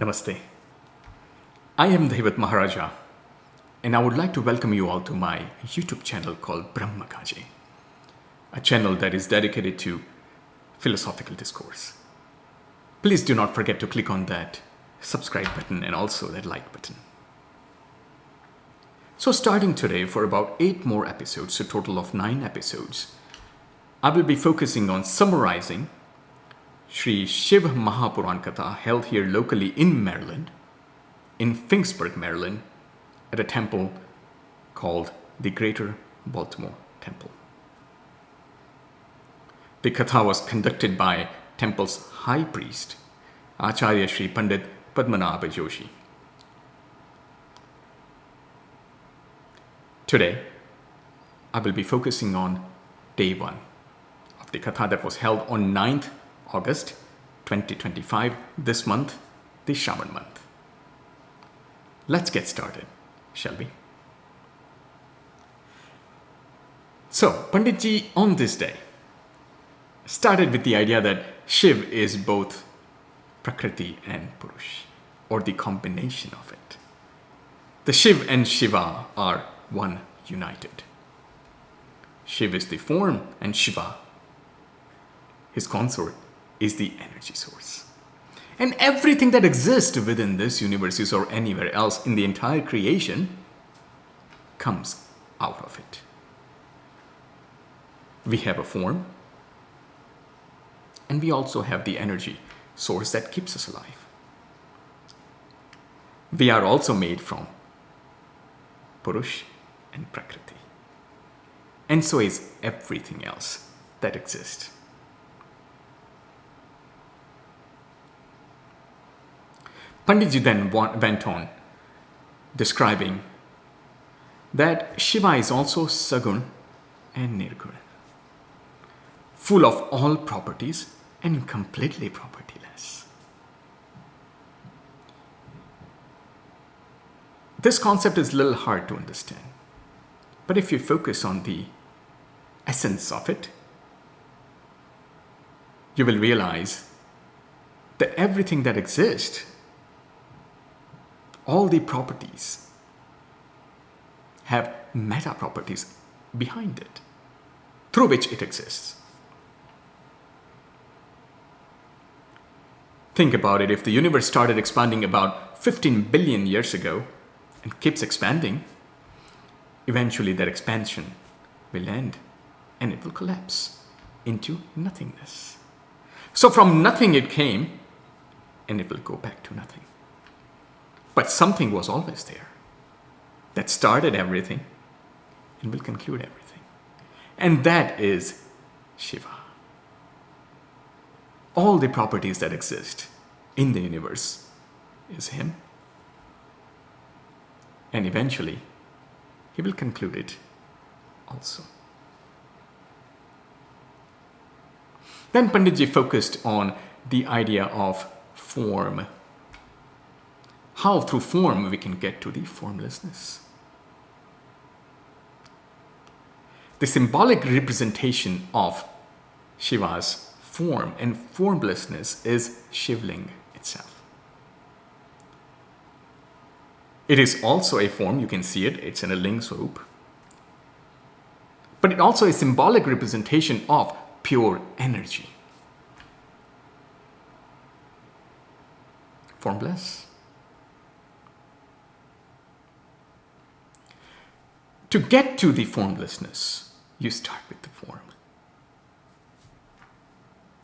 Namaste. I am Devraj Maharaja, and I would like to welcome you all to my YouTube channel called Brahma Gaje, a channel that is dedicated to philosophical discourse. Please do not forget to click on that subscribe button and also that like button. So starting today for about 8 more episodes, a total of 9 episodes, I will be focusing on summarizing Shri Shiv Maha Puran Katha held here locally in Maryland, in Finksburg, Maryland, at a temple called the Greater Baltimore Temple. The Katha was conducted by temple's high priest, Acharya Shri Pandit Padmanabha Joshi. Today, I will be focusing on day 1 of the Katha that was held on 9th August 2025, this month, the Shravan month. Let's get started, shall we? So, Panditji on this day started with the idea that Shiv is both Prakriti and Purush, or the combination of it. The Shiv and Shiva are one united. Shiv is the form and Shiva, his consort, is the energy source. And everything that exists within this universe or anywhere else in the entire creation comes out of it. We have a form, and we also have the energy source that keeps us alive. We are also made from Purush and Prakriti. And so is everything else that exists. Panditji then went on describing that Shiva is also Sagun and Nirgun, full of all properties and completely propertyless. This concept is a little hard to understand, but if you focus on the essence of it, you will realize that everything that exists, all the properties, have meta properties behind it, through which it exists. Think about it. If the universe started expanding about 15 billion years ago and keeps expanding, eventually that expansion will end and it will collapse into nothingness. So from nothing it came, and it will go back to nothing. But something was always there that started everything and will conclude everything. And that is Shiva. All the properties that exist in the universe is him. And eventually, he will conclude it also. Then Panditji focused on the idea of form. How through form we can get to the formlessness. The symbolic representation of Shiva's form and formlessness is Shivling itself. It is also a form, you can see it, it's in a ling swarup. But it also is a symbolic representation of pure energy. Formless. To get to the formlessness, you start with the form.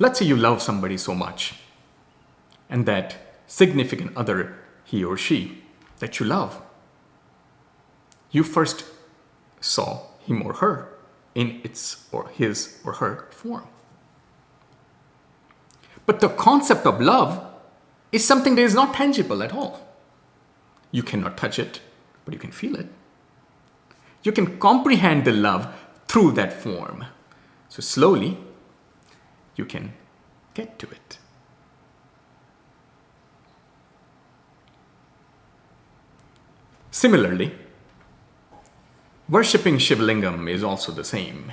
Let's say you love somebody so much, and that significant other, he or she, that you love, you first saw him or her in its or his or her form. But the concept of love is something that is not tangible at all. You cannot touch it, but you can feel it. You can comprehend the love through that form. So slowly, you can get to it. Similarly, worshipping Shivlingam is also the same.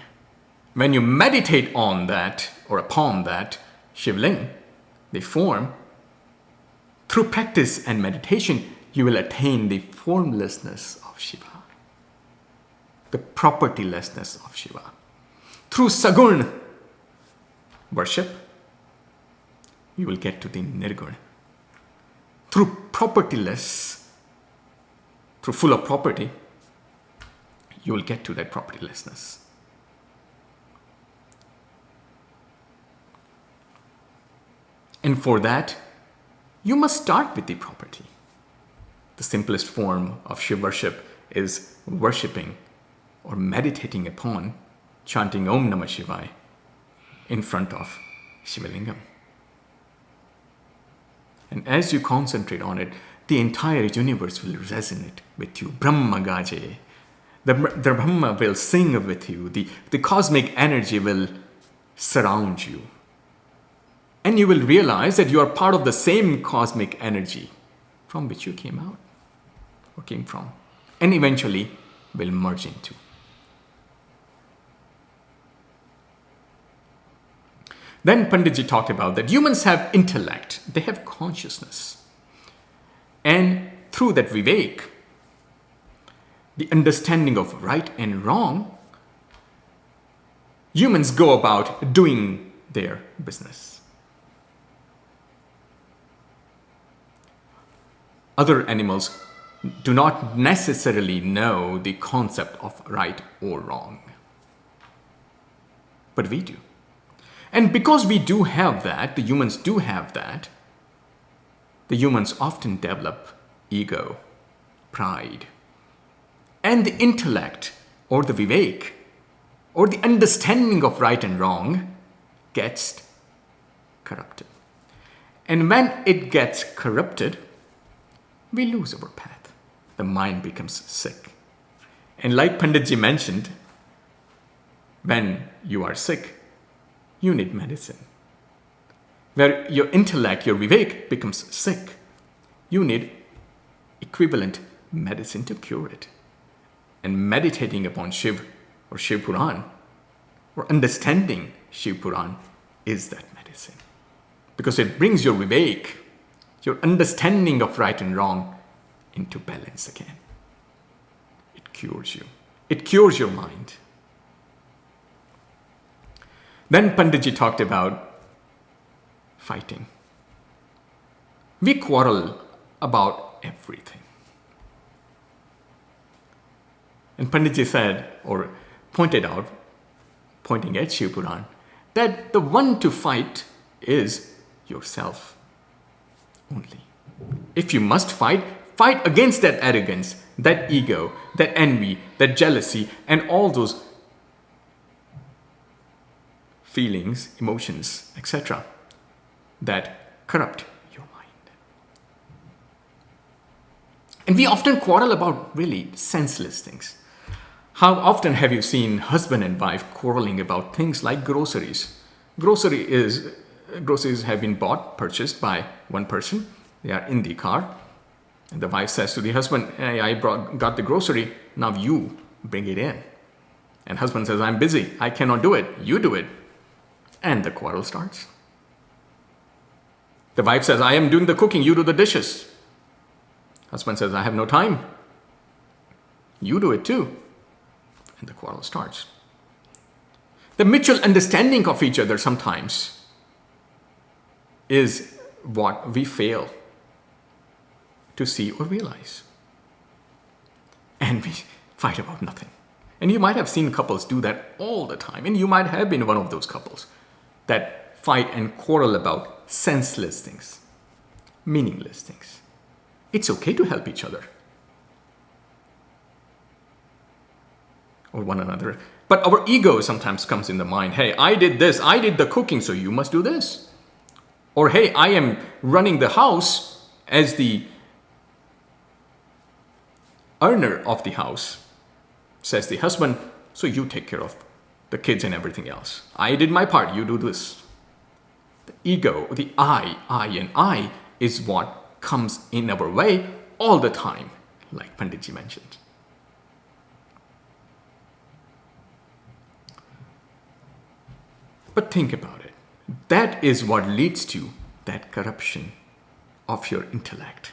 When you meditate on that or upon that Shivling, the form, Through practice and meditation, you will attain the formlessness of Shiva, the propertylessness of Shiva. Through Sagun worship, you will get to the Nirgun. Through propertyless, through full of property, you will get to that propertylessness. And for that, you must start with the property. The simplest form of Shiv worship is worshipping or meditating upon chanting Om Namah Shivaya in front of Shivalingam. And as you concentrate on it, the entire universe will resonate with you. Brahma Gaje. The Brahma will sing with you. The cosmic energy will surround you. And you will realize that you are part of the same cosmic energy from which you came out or came from. And eventually will merge into. Then Panditji talked about that humans have intellect. They have consciousness. And through that vivek, the understanding of right and wrong, humans go about doing their business. Other animals do not necessarily know the concept of right or wrong. But we do. And because we do have that, the humans do have that, the humans often develop ego, pride, and the intellect or the vivek or the understanding of right and wrong gets corrupted. And when it gets corrupted, we lose our path. The mind becomes sick. And like Panditji mentioned, when you are sick, you need medicine. Where your intellect, your vivek becomes sick, you need equivalent medicine to cure it. And meditating upon Shiv or Shiv Puran or understanding Shiv Puran is that medicine. Because it brings your vivek, your understanding of right and wrong into balance again. It cures you. It cures your mind. Then Panditji talked about fighting. We quarrel about everything. And Panditji said, or pointed out, pointing at Shiv Puran, that the one to fight is yourself only. If you must fight, fight against that arrogance, that ego, that envy, that jealousy, and all those feelings, emotions, etc. that corrupt your mind. And we often quarrel about really senseless things. How often have you seen husband and wife quarreling about things like groceries? Groceries have been purchased by one person. They are in the car. And the wife says to the husband, hey, I got the grocery, now you bring it in. And husband says, I'm busy, I cannot do it, you do it. And the quarrel starts. The wife says, I am doing the cooking, you do the dishes. Husband says, I have no time. You do it too. And the quarrel starts. The mutual understanding of each other sometimes is what we fail to see or realize. And we fight about nothing. And you might have seen couples do that all the time. And you might have been one of those couples that fight and quarrel about senseless things, meaningless things. It's okay to help each other or one another. But our ego sometimes comes in the mind. Hey, I did this, I did the cooking, so you must do this. Or hey, I am running the house as the earner of the house, says the husband, so you take care of the kids and everything else. I did my part, you do this. The ego, the I is what comes in our way all the time, like Panditji mentioned. But think about it. That is what leads to that corruption of your intellect,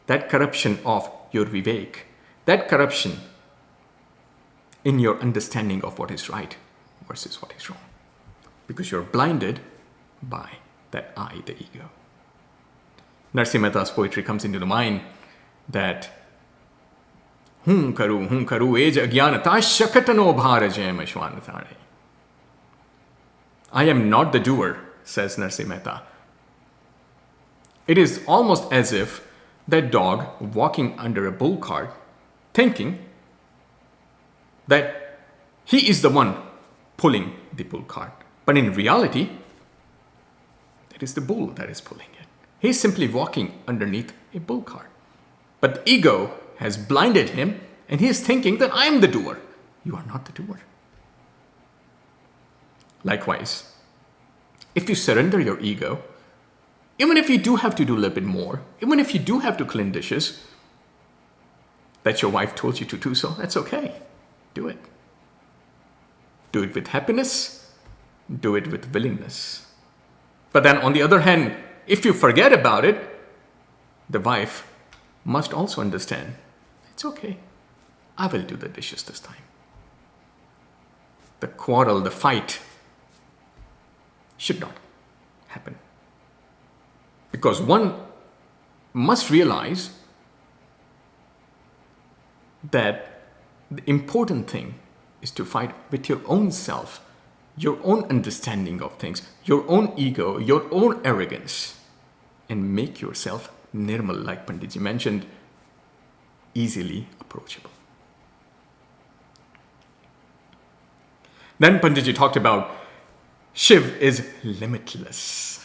that corruption of your vivek, that corruption in your understanding of what is right versus what is wrong. Because you're blinded by that I, the ego. Narsi Mehta's poetry comes into the mind that Hun karu, ej agyanata shakatano bharajem ashwanatane. I am not the doer, says Narsi Mehta. It is almost as if that dog walking under a bull cart, thinking that he is the one pulling the bull cart. But in reality, it is the bull that is pulling it. He is simply walking underneath a bull cart. But the ego has blinded him, and he is thinking that I am the doer. You are not the doer. Likewise, if you surrender your ego, even if you do have to do a little bit more, even if you do have to clean dishes, that your wife told you to do so, that's okay. Do it. Do it with happiness. Do it with willingness. But then on the other hand, if you forget about it, the wife must also understand, it's okay. I will do the dishes this time. The quarrel, the fight should not happen. Because one must realize that the important thing is to fight with your own self, your own understanding of things, your own ego, your own arrogance, and make yourself nirmal, like Panditji mentioned, easily approachable. Then Panditji talked about Shiv is limitless.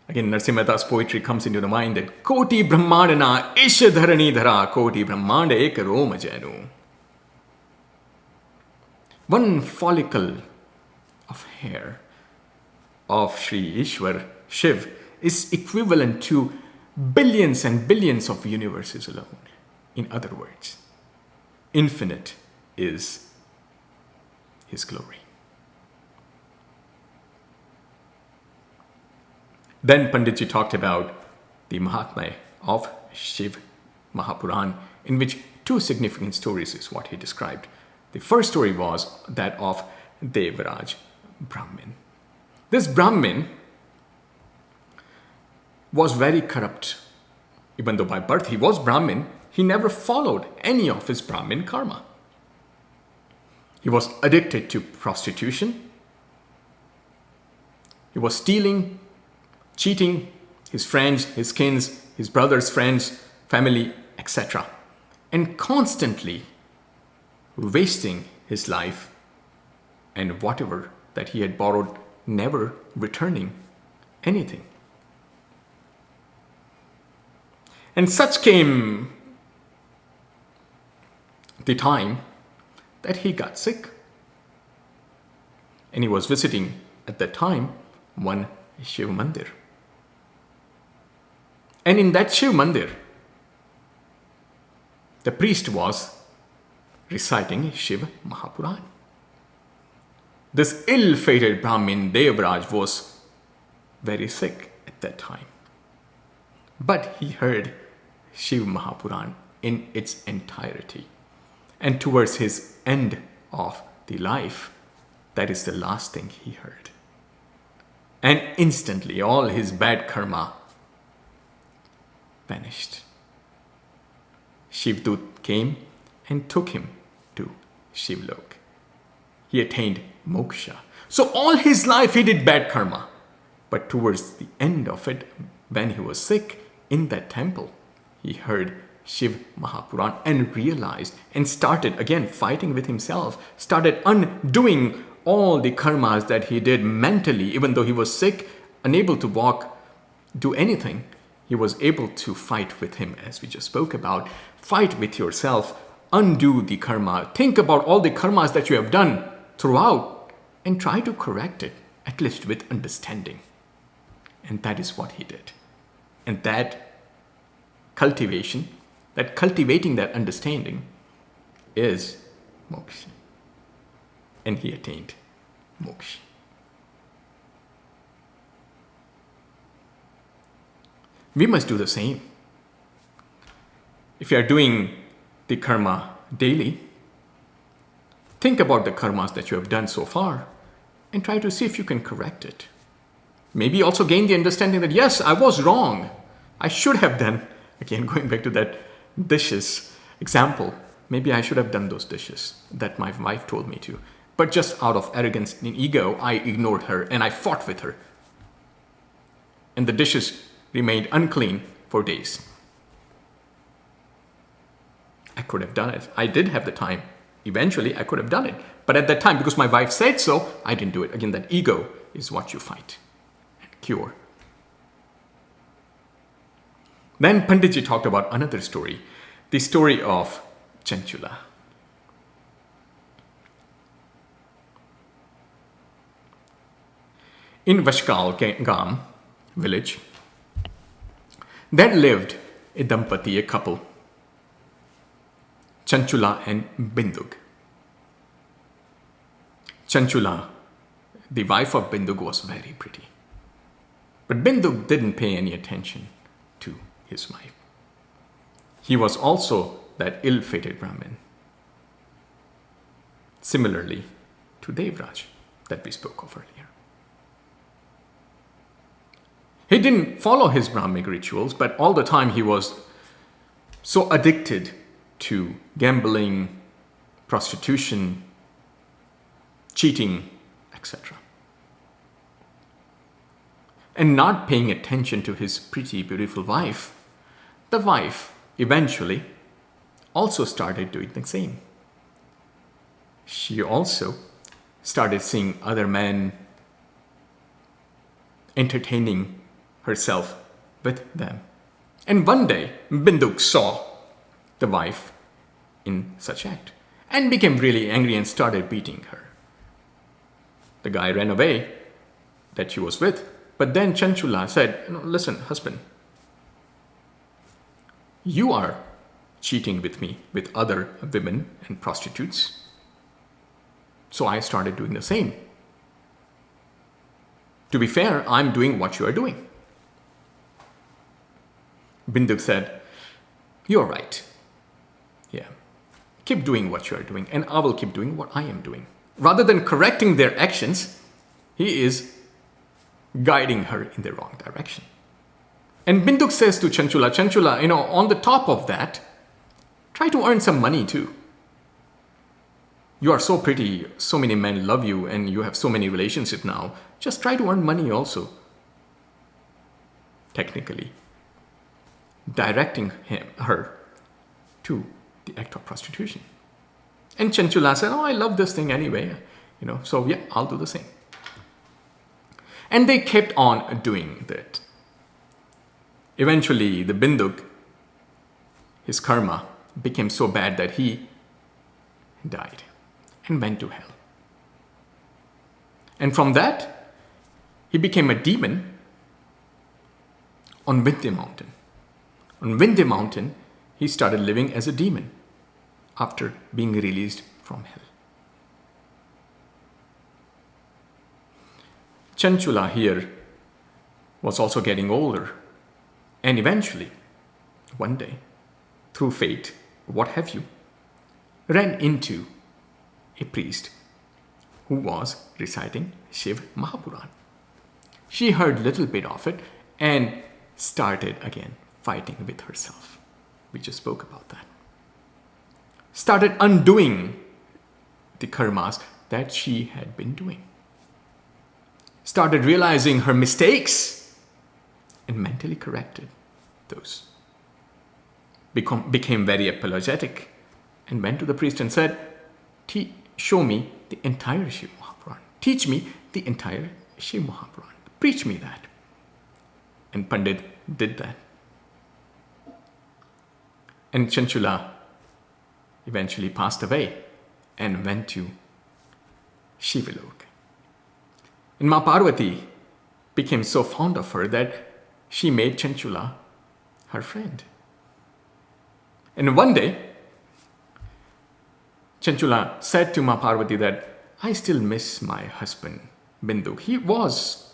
Again, Narsi Mehta's poetry comes into the mind that Koti Brahmandana Isha Dharani Dhara Koti Brahmanda Ek Roma Janu. One follicle of hair of Shri Ishwar Shiv is equivalent to billions and billions of universes alone. In other words, infinite is his glory. Then Panditji talked about the Mahatmya of Shiv Maha Puran, in which two significant stories is what he described. The first story was that of Devraj, Brahmin. This Brahmin was very corrupt. Even though by birth he was Brahmin, he never followed any of his Brahmin karma. He was addicted to prostitution. He was stealing, cheating his friends, his kins, his brother's friends, family, etc. And constantly wasting his life and whatever that he had borrowed, never returning anything. And such came the time that he got sick. And he was visiting at that time one Shiv Mandir. And in that Shiv Mandir, the priest was reciting Shiv Maha Puran. This ill-fated Brahmin Devraj was very sick at that time. But he heard Shiv Maha Puran in its entirety. And towards his end of the life, that is the last thing he heard. And instantly all his bad karma vanished. Shivdut came and took him to Shivlok. He attained moksha. So all his life he did bad karma. But towards the end of it, when he was sick in that temple, he heard Shiv Maha Puran and realized and started again fighting with himself, started undoing all the karmas that he did mentally. Even though he was sick, unable to walk, do anything, he was able to fight with him, as we just spoke about. Fight with yourself, undo the karma, think about all the karmas that you have done throughout and try to correct it, at least with understanding. And that is what he did. And that cultivation, that cultivating that understanding is moksha. And he attained moksha. We must do the same. If you are doing the karma daily, think about the karmas that you have done so far and try to see if you can correct it. Maybe also gain the understanding that, yes, I was wrong. I should have done, again, going back to that dishes example, maybe I should have done those dishes that my wife told me to. But just out of arrogance and ego, I ignored her and I fought with her. And the dishes remained unclean for days. I could have done it. I did have the time. Eventually, I could have done it. But at that time, because my wife said so, I didn't do it. Again, that ego is what you fight and cure. Then Panditji talked about another story, the story of Chanchula. In Vashkal Gam village, there lived a dampati, a couple, Chanchula and Bindug. Chanchula, the wife of Bindug, was very pretty. But Bindug didn't pay any attention to his wife. He was also that ill-fated Brahmin. Similarly to Devraj that we spoke of earlier. He didn't follow his Brahmic rituals, but all the time he was so addicted to gambling, prostitution, cheating, etc. And not paying attention to his pretty, beautiful wife, the wife eventually also started doing the same. She also started seeing other men, entertaining herself with them. And one day, Binduk saw the wife in such act and became really angry and started beating her. The guy ran away that she was with, but then Chanchula said, listen, husband, you are cheating with me with other women and prostitutes. So I started doing the same. To be fair, I'm doing what you are doing. Binduk said, you're right. Yeah. Keep doing what you are doing, and I will keep doing what I am doing. Rather than correcting their actions, he is guiding her in the wrong direction. And Binduk says to Chanchula, Chanchula, on the top of that, try to earn some money too. You are so pretty, so many men love you, and you have so many relationships now. Just try to earn money also. Technically, directing her to the act of prostitution. And Chanchula said, I love this thing anyway. So yeah, I'll do the same. And they kept on doing that. Eventually, the Binduk, his karma became so bad that he died and went to hell. And from that, he became a demon on Vindhya mountain. On Vindhya mountain, he started living as a demon after being released from hell. Chanchula here was also getting older, and eventually, one day, through fate, what have you, ran into a priest who was reciting Shiv Maha Puran. She heard a little bit of it and started again fighting with herself. We just spoke about that. Started undoing the karmas that she had been doing. Started realizing her mistakes and mentally corrected those. Became very apologetic and went to the priest and said, show me the entire Shiv Maha Puran. Teach me the entire Shiv Maha Puran. Preach me that. And Pandit did that. And Chanchula eventually passed away and went to Shivalok. And Ma Parvati became so fond of her that she made Chanchula her friend. And one day, Chanchula said to Ma Parvati that, I still miss my husband, Bindu. He was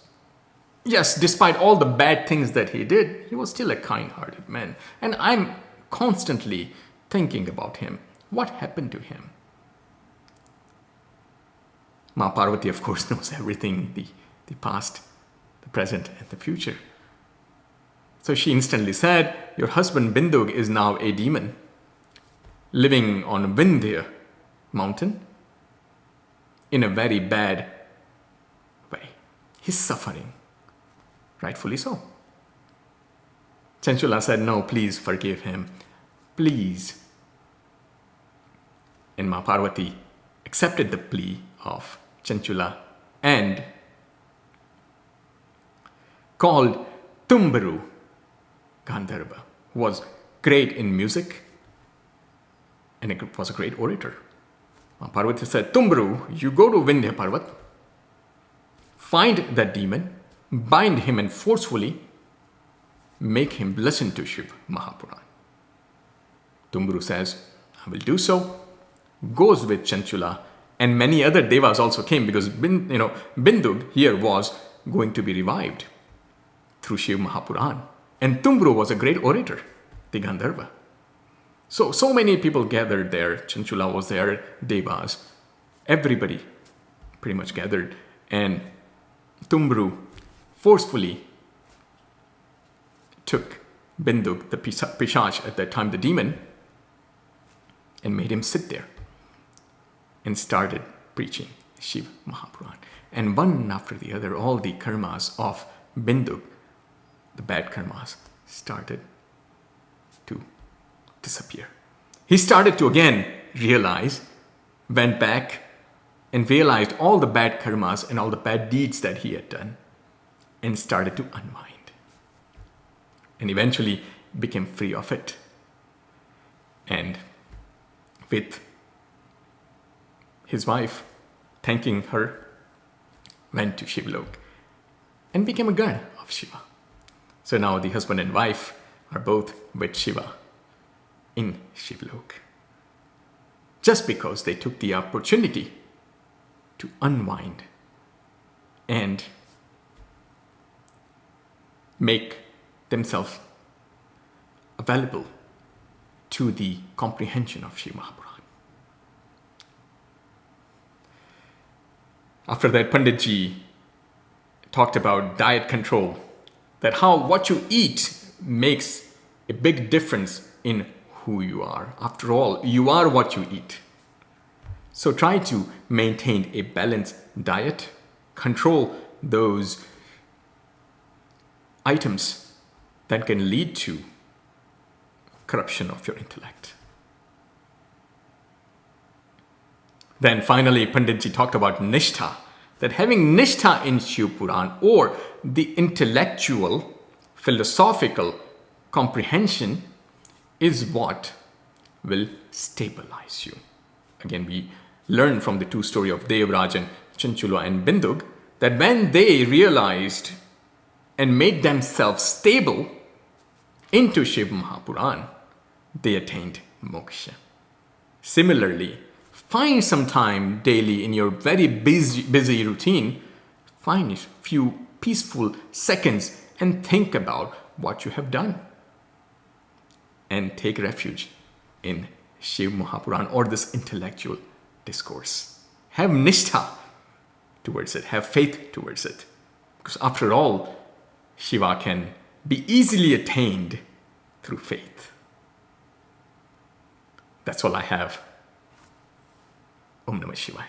yes, despite all the bad things that he did, he was still a kind-hearted man. And I'm constantly thinking about him. What happened to him? Ma Parvati, of course, knows everything, the past, the present, and the future. So she instantly said, your husband Binduga is now a demon, living on Vindhya mountain in a very bad way. He's suffering, rightfully so. Chanchula said, no, please forgive him, please. And Ma Parvati accepted the plea of Chanchula and called Tumbaru Gandharva, who was great in music and it was a great orator. Parvati said, Tumbaru, you go to Vindhya Parvat, find that demon, bind him and forcefully make him listen to Shiv Maha Puran. Tumbaru says, I will do so, goes with Chanchula, and many other devas also came because Binduga here was going to be revived through Shiv Maha Puran. And Tumbaru was a great orator, the Gandharva. So many people gathered there. Chanchula was there, devas, everybody pretty much gathered. And Tumbaru forcefully took Binduga, the Pishach at that time, the demon, and made him sit there and started preaching Shiv Maha Puran. And one after the other, all the karmas of Binduga, the bad karmas, started to disappear. He started to again realize, went back and realized all the bad karmas and all the bad deeds that he had done and started to unwind. And eventually became free of it. And with his wife, thanking her, went to Shivlok and became a god of Shiva. So now the husband and wife are both with Shiva in Shivlok. Just because they took the opportunity to unwind and make themselves available to the comprehension of Shiv Maha Puran. After that, Panditji talked about diet control, that how what you eat makes a big difference in who you are. After all, you are what you eat. So try to maintain a balanced diet, control those items that can lead to corruption of your intellect. Then finally, Panditji talked about Nishtha, that having Nishtha in Shiv Puran, or the intellectual, philosophical comprehension, is what will stabilize you. Again, we learn from the two stories of Devraj and Chanchula and Binduga that when they realized and made themselves stable into Shiv Maha Puran, they attained moksha. Similarly, find some time daily in your very busy routine, find a few peaceful seconds and think about what you have done. And take refuge in Shiv Maha Puran or this intellectual discourse. Have nishtha towards it, have faith towards it. Because after all, Shiva can be easily attained through faith. That's all I have. Om Namah Shivaya.